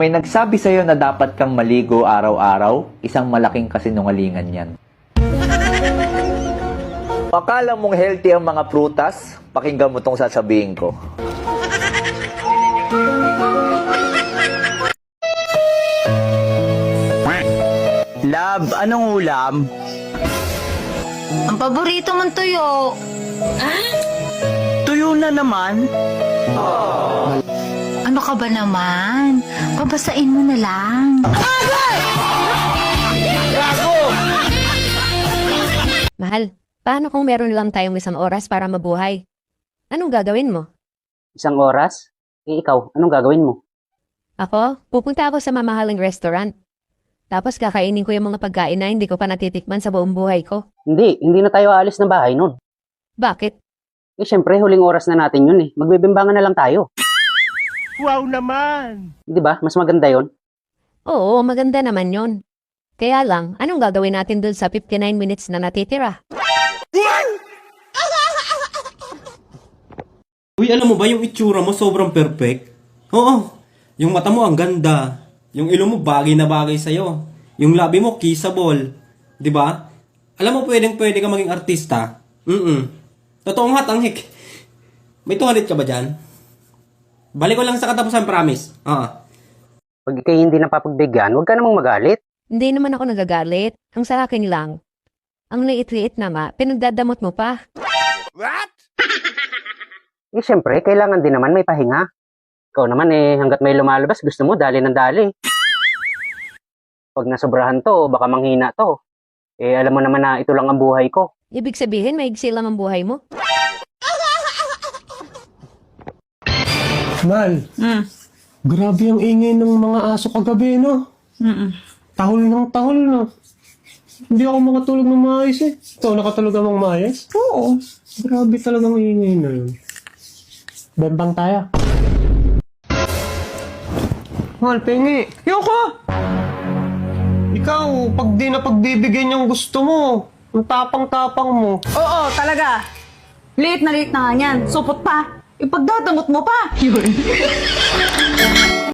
May nagsabi sa'yo na dapat kang maligo araw-araw, isang malaking kasinungalingan yan. Akala mong healthy ang mga prutas? Pakinggan mo tong sasabihin ko. Love, anong ulam? Ang paborito mong tuyo. Tuyo na naman. Ano ka ba naman? Babasain mo na lang. Mahal, paano kung meron lang tayong 1 oras para mabuhay? Anong gagawin mo? 1 oras? Ikaw, anong gagawin mo? Ako, pupunta ako sa mamahaling restaurant. Tapos kakainin ko yung mga pagkain na hindi ko pa natitikman sa buong buhay ko. Hindi na tayo aalis ng bahay nun. Bakit? Syempre, huling oras na natin yun eh. Magbibimbangan na lang tayo. Wow naman! Di ba? Mas maganda yon. Oo, maganda naman yon. Kaya lang, anong gagawin natin dun sa 59 minutes na natitira? Uy, alam mo ba yung itsura mo sobrang perfect? Oo, yung mata mo ang ganda. Yung ilong mo bagay na bagay sa'yo. Yung labi mo kissable. Di ba? Alam mo pwede ka maging artista. Totoong hatanghik. May 200 ka ba dyan? Balik ko lang sa katapusan, promise. Pag kayo hindi napapagbigyan, huwag ka namang magalit. Hindi naman ako nagagalit. Ang sa akin lang. Ang liit-liit na nga, pinagdadamot mo pa. Syempre, kailangan din naman may pahinga. Ikaw naman hanggat may lumalabas, gusto mo dali ng dali. Pag nasobrahan to, baka manghina to. Alam mo naman na ito lang ang buhay ko. Ibig sabihin, maigsi lang ang buhay mo. Mal, grabe ang ingay ng mga aso kagabi, no? Tahol ng tahol, no? Hindi ako makatulog ng maayos eh. Ikaw nakatulog ang maayos? Oo. Grabe talagang ingay na yun. Bembang tayo. Mal, pengi. Yoko! Ikaw, pag di na pagbibigyan yung gusto mo, ang tapang-tapang mo. Oo, talaga. Liit na nga yan. Supot pa. Ipagdadamot mo pa.